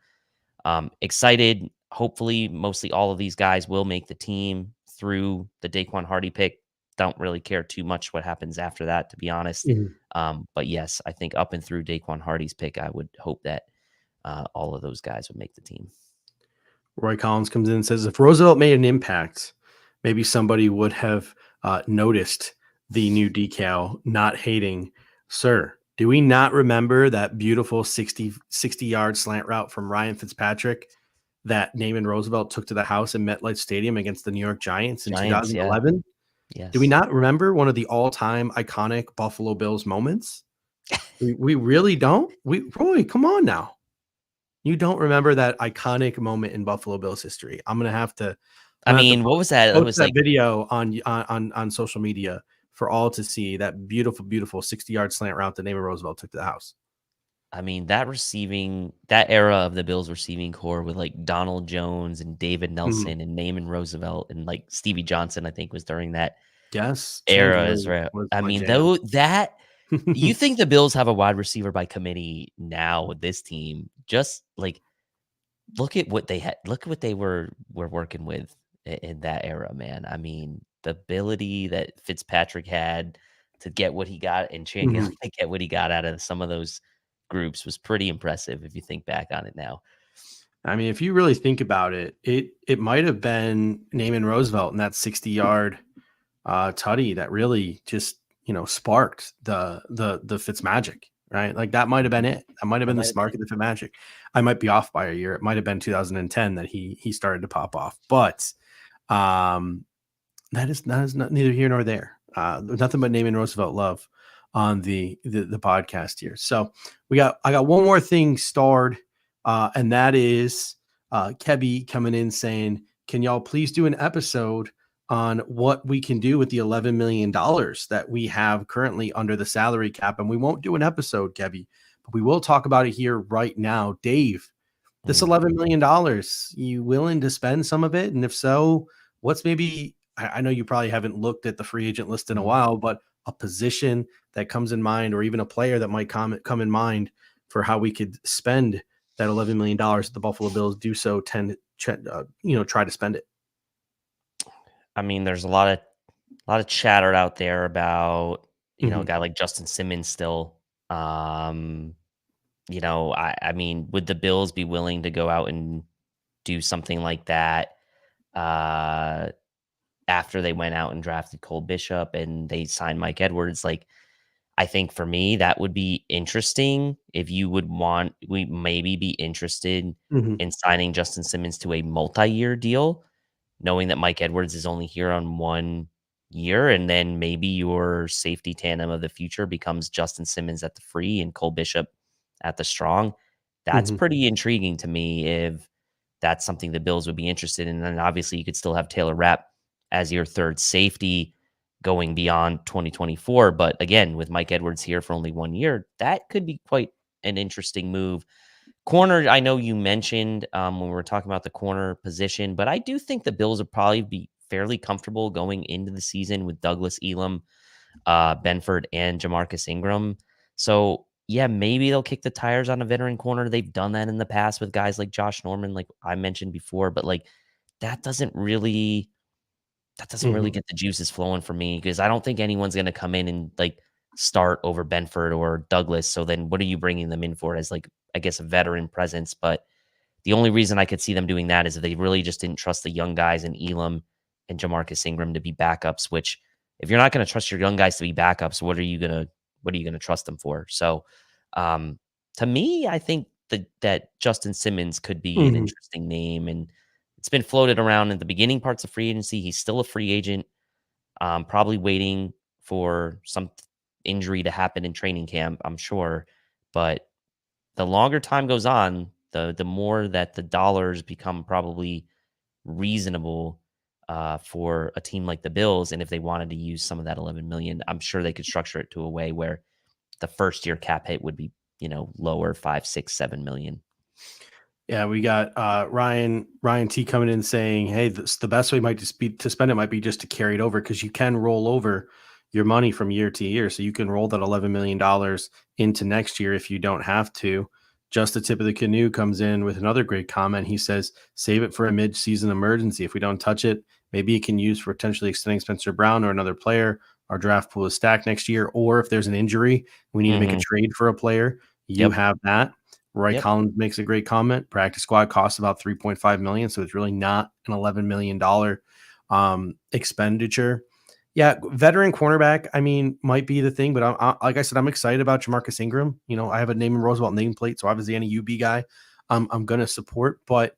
excited. Hopefully, mostly all of these guys will make the team through the Daquan Hardy pick. Don't really care too much what happens after that, to be honest. But yes, I think up and through Daquan Hardy's pick, I would hope that all of those guys would make the team. Roy Collins comes in and says, if Roosevelt made an impact, maybe somebody would have noticed the new decal, not hating. Sir, do we not remember that beautiful 60-yard slant route from Ryan Fitzpatrick that Naaman Roosevelt took to the house in MetLife Stadium against the New York Giants in 2011? Do we Yes. not remember one of the all-time iconic Buffalo Bills moments? We really don't? Roy, come on now. You don't remember that iconic moment in Buffalo Bills history? I I'm gonna have to mean, what was that? It post was that like, video on social media for all to see, that beautiful, beautiful 60-yard slant route that Naaman Roosevelt took to the house. I mean, that era of the Bills receiving core with like Donald Jones and David Mhm. Nelson and Naaman Roosevelt and like Stevie Johnson, I think was during that Yes, Change era as was well. was I my mean, jam. though that you think the Bills have a wide receiver by committee now with this team? Just like look at what they had. Look at what they were working with in that era, man. I mean, the ability that Fitzpatrick had to get what he got and Chan Mhm. Gailey to get what he got out of some of those groups was pretty impressive if you think back on it now. I mean, if you really think about it, it might have been Naaman Roosevelt in that 60-yard tutty that really just, sparked the Fitzmagic, right? Like that might have been it. That might have That been the might have been spark it. of the Fitzmagic. I might be off by a year. It might have been 2010 that he started to pop off, but um, that is not neither here nor there. Nothing but Naaman Roosevelt love on the podcast here. So I got one more thing starred, and that is Kebby coming in saying, "Can y'all please do an episode on what we can do with the $11 million that we have currently under the salary cap?" And we won't do an episode, Kebby, but we will talk about it here right now. Dave, this Mm. $11 million, you willing to spend some of it? And if so, what's maybe, I know you probably haven't looked at the free agent list in a Mhm. while, but a position that comes in mind, or even a player that might come in mind for how we could spend that $11 million that the Buffalo Bills do so try to spend it. I mean, there's a lot of chatter out there about a Mhm. guy like Justin Simmons still. Um, I mean, would the Bills be willing to go out and do something like that uh, after they went out and drafted Cole Bishop and they signed Mike Edwards? Like, I think for me, that would be interesting if we maybe be interested Mhm. in signing Justin Simmons to a multi-year deal, knowing that Mike Edwards is only here on 1 year, and then maybe your safety tandem of the future becomes Justin Simmons at the free and Cole Bishop at the strong. That's Mhm. pretty intriguing to me if that's something the Bills would be interested in. And then obviously you could still have Taylor Rapp as your third safety going beyond 2024. But again, with Mike Edwards here for only 1 year, that could be quite an interesting move. Corner, I know you mentioned when we were talking about the corner position, but I do think the Bills would probably be fairly comfortable going into the season with Douglas Elam, Benford, and Jamarcus Ingram. So, yeah, maybe they'll kick the tires on a veteran corner. They've done that in the past with guys like Josh Norman, like I mentioned before, but like that doesn't really Mhm. get the juices flowing for me because I don't think anyone's going to come in and like start over Benford or Douglas. So then what are you bringing them in for as like, I guess, a veteran presence? But the only reason I could see them doing that is if they really just didn't trust the young guys in Elam and Jamarcus Ingram to be backups, which if you're not going to trust your young guys to be backups, what are you going to trust them for? So um, to me, I think that Justin Simmons could be an Mhm. interesting name, and it's been floated around in the beginning parts of free agency. He's still a free agent, probably waiting for some injury to happen in training camp, I'm sure. But the longer time goes on, the more that the dollars become probably reasonable for a team like the Bills. And if they wanted to use some of that 11 million, I'm sure they could structure it to a way where the first year cap hit would be, lower 5, 6, 7 million. Yeah, we got Ryan T coming in saying, "Hey, the best way might just be to spend it might be just to carry it over, because you can roll over your money from year to year, so you can roll that $11 million into next year if you don't have to." Just the tip of the canoe comes in with another great comment. He says, "Save it for a mid-season emergency. If we don't touch it, maybe it can use for potentially extending Spencer Brown or another player. Our draft pool is stacked next year, or if there's an injury, we need to make a Hmm. trade for a player. You Yep. have that." Roy Yep. Collins makes a great comment. Practice squad costs about 3.5 million, so it's really not an $11 million expenditure. Yeah, veteran cornerback, I mean, might be the thing, but like I said, I'm excited about Jamarcus Ingram. I have a Naaman Roosevelt nameplate, so obviously any UB guy, I'm going to support. But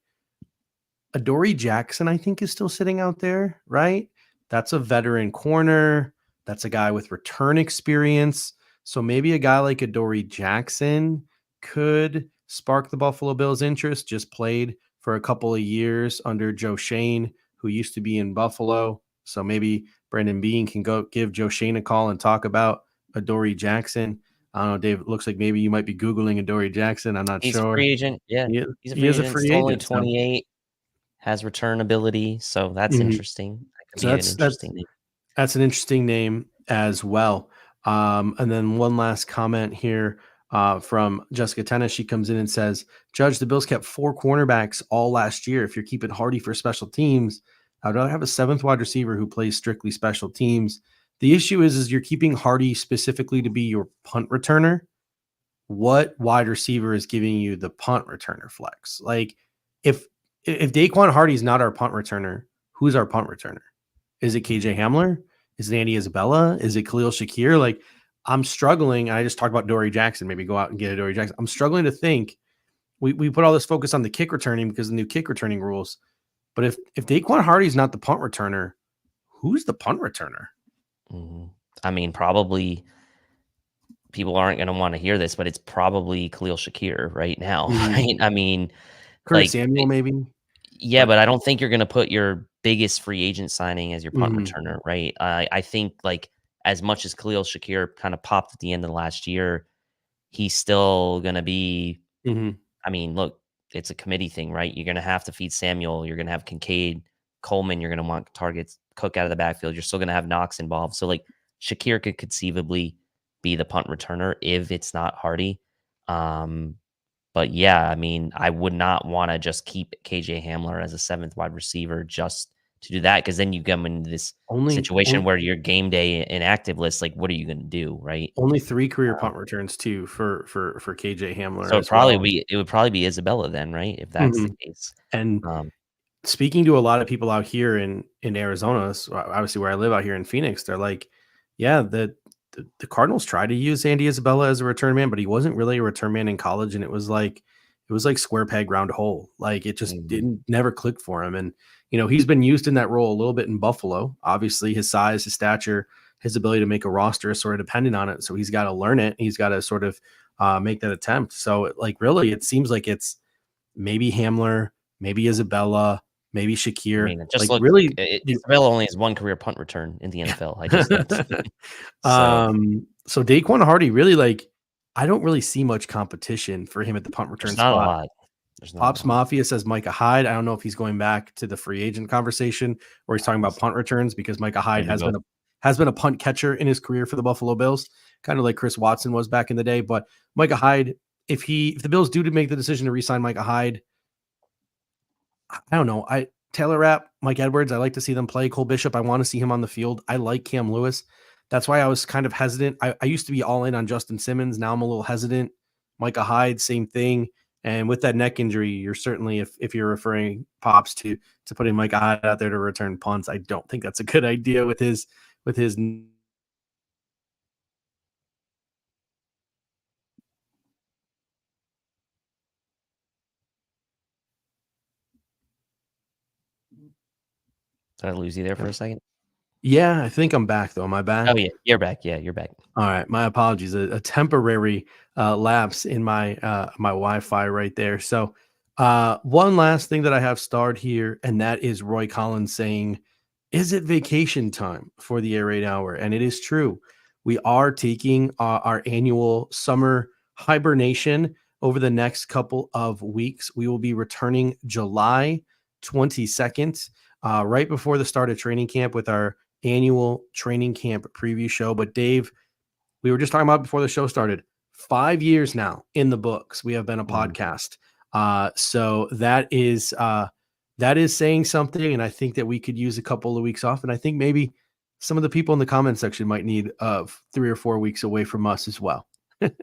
Adoree Jackson, I think, is still sitting out there, right? That's a veteran corner. That's a guy with return experience. So maybe a guy like Adoree Jackson could spark the Buffalo Bills' interest. Just played for a couple of years under Joe Shane, who used to be in Buffalo. So maybe Brandon Beane can go give Joe Shane a call and talk about Adoree Jackson. I don't know, Dave. It looks like maybe you might be Googling Adoree Jackson. I'm not He's a sure. free agent. Yeah, he's a He free is a agent. free Still only agent. So, 28. Has return ability, so that's mhm. interesting. That could So be an interesting name. that's an interesting name as well. And then one last comment here from Jessica Tennis. She comes in and says, Judge, the Bills kept 4 cornerbacks all last year. If you're keeping Hardy for special teams, I'd rather have a 7th wide receiver who plays strictly special teams. The issue is you're keeping Hardy specifically to be your punt returner. What wide receiver is giving you the punt returner flex? Like if Daquan Hardy's not our punt returner, who's our punt returner? Is it KJ Hamler? Is it Andy Isabella? Is it Khalil Shakir? Like, I'm struggling. I just talked about Adoree Jackson. Maybe go out and get Adoree Jackson. I'm struggling to think. We put all this focus on the kick returning because of the new kick returning rules. But if Daquan Hardy's not the punt returner, who's the punt returner? Mhm. I mean, probably people aren't going to want to hear this, but it's probably Khalil Shakir right now, right? I mean, Curtis like, Samuel, maybe. yeah, but I don't think you're going to put your biggest free agent signing as your punt Mhm. returner, right? I think like as much as Khalil Shakir kind of popped at the end of the last year, he's still going to be. Mhm. I mean, look, it's a committee thing, right? You're going to have to feed Samuel. You're going to have Kincaid, Coleman. You're going to want targets, Cook out of the backfield. You're still going to have Knox involved. So, like, Shakir could conceivably be the punt returner if it's not Hardy. But yeah, I mean, I would not want to just keep KJ Hamler as a 7th wide receiver just to do that, because then you come into this Only situation where your game day inactive list, like, what are you going to do, right? only 3 career punt returns too for KJ Hamler So as well. it would probably be Isabella then, right? If that's the Mhm. case. And Um, speaking to a lot of people out here in Arizona, so obviously where I live out here in Phoenix, they're like, yeah, the Cardinals tried to use Andy Isabella as a return man, but he wasn't really a return man in college, and it was like square peg round hole. Like it just mhm. didn't never click for him. And he's been used in that role a little bit in Buffalo. Obviously, his size, his stature, his ability to make a roster is sort of dependent on it. So he's got to learn it. He's got to sort of make that attempt. So like really, it seems like it's maybe Hamler, maybe Isabella, maybe I Shakir. mean, it just Like look really, Isabella only has 1 career punt return in the NFL. I just looked. So, so Daquan Hardy really like I don't really see much competition for him at the punt there's return not a spot. lot. There's not a Pops lot. Mafia says Micah Hyde. I don't know if he's going back to the free agent conversation or he's talking about punt returns because Micah Hyde Maybe both. has been a punt catcher in his career for the Buffalo Bills, kind of like Chris Watson was back in the day. But Micah Hyde, if the Bills do to make the decision to re-sign Micah Hyde, I don't know. Taylor Rapp, Mike Edwards, I like to see them play. Cole Bishop, I want to see him on the field. I like Cam Lewis. That's why I was kind of hesitant. I used to be all in on Justin Simmons. Now I'm a little hesitant. Micah Hyde, same thing. And with that neck injury, you're certainly, if you're referring Pops to putting Micah Hyde out there to return punts, I don't think that's a good idea with his. Did I lose you there for a second? Yeah, I think I'm back though. Am I back? Oh yeah, you're back. Yeah, you're back. All right, my apologies. A temporary lapse in my my Wi-Fi right there. So, one last thing that I have starred here, and that is Roy Collins saying, "Is it vacation time for the Air Raid Hour?" And it is true. We are taking our annual summer hibernation over the next couple of weeks. We will be returning July 22nd, right before the start of training camp, with our annual training camp preview show. But Dave, we were just talking about before the show started, 5 years now in the books we have been a podcast. So that is saying something, and I think that we could use a couple of weeks off, and I think maybe some of the people in the comment section might need 3 or 4 weeks away from us as well.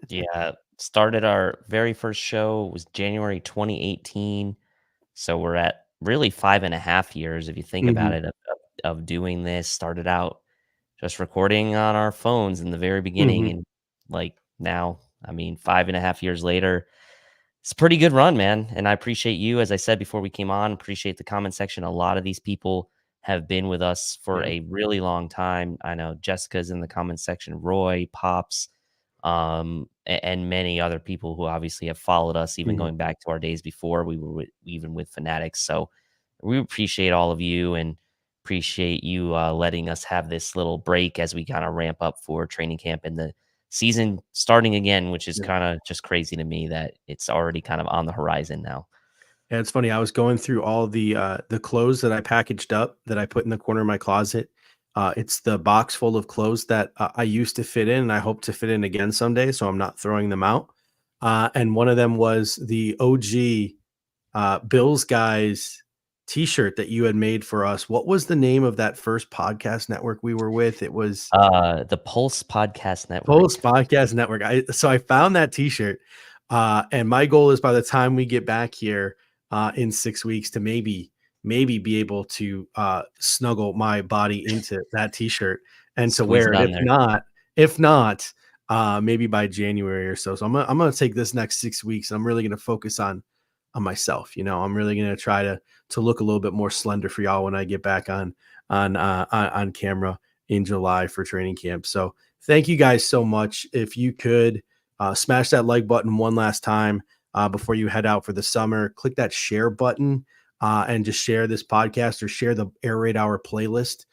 Yeah, started our very first show was January 2018. So we're at really 5.5 years, if you think about Mhm. it, of doing this. Started out just recording on our phones in the very beginning, Mhm. and like now, I mean, 5.5 years later, it's a pretty good run, man. And I appreciate you, as I said before we came on, appreciate the comment section. A lot of these people have been with us for a really long time. I know Jessica's in the comments section, Roy, Pops, and many other people who obviously have followed us, even going back to our days before we were even with Fanatics. So we appreciate all of you and appreciate you letting us have this little break as we kind of ramp up for training camp and the season starting again, which is kind of just crazy to me that it's already kind of on the horizon now. And it's funny, I was going through all the clothes that I packaged up that I put in the corner of my closet. It's the box full of clothes that I used to fit in, and I hope to fit in again someday, so I'm not throwing them out. And one of them was the OG Bills Guys t-shirt that you had made for us. What was the name of that first podcast network we were with? It was the Pulse Podcast Network. Pulse Podcast Network. So I found that t-shirt, and my goal is by the time we get back here in 6 weeks to maybe be able to snuggle my body into that t-shirt and to wear it. If not, maybe by January or so. So I'm gonna take this next 6 weeks, and I'm really gonna focus on myself. I'm really gonna try to look a little bit more slender for y'all when I get back on camera in July for training camp. So thank you guys so much. If you could smash that like button one last time before you head out for the summer, click that share button and just share this podcast or share the Air Raid Hour playlist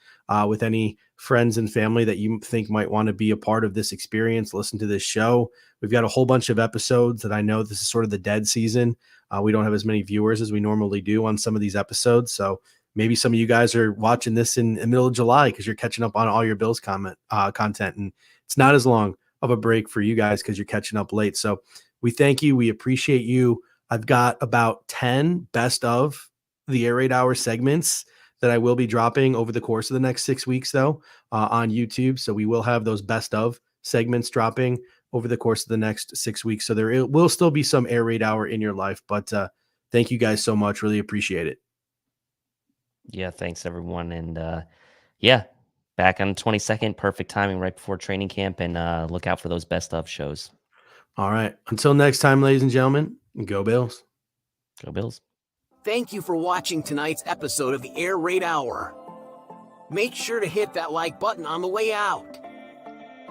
with any friends and family that you think might want to be a part of this experience. Listen to this show. We've got a whole bunch of episodes that I know this is sort of the dead season. We don't have as many viewers as we normally do on some of these episodes. So maybe some of you guys are watching this in the middle of July because you're catching up on all your Bills content, and it's not as long of a break for you guys because you're catching up late. So we thank you. We appreciate you. I've got about 10 best of the Air Raid Hour segments that I will be dropping over the course of the next 6 weeks, though, on YouTube. So we will have those best of segments dropping over the course of the next 6 weeks. So there will still be some Air Raid Hour in your life, but thank you guys so much. Really appreciate it. Yeah, thanks everyone. And back on the 22nd, perfect timing right before training camp, and look out for those best of shows. All right. Until next time, ladies and gentlemen, go Bills. Go Bills. Thank you for watching tonight's episode of the Air Raid Hour. Make sure to hit that like button on the way out.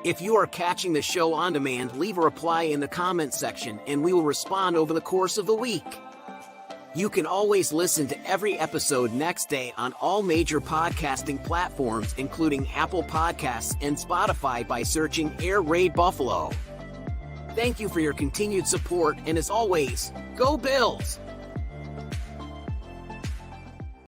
If you are catching the show on demand, leave a reply in the comments section and we will respond over the course of the week. You can always listen to every episode next day on all major podcasting platforms, including Apple Podcasts and Spotify, by searching Air Raid Buffalo. Thank you for your continued support, and as always, go Bills!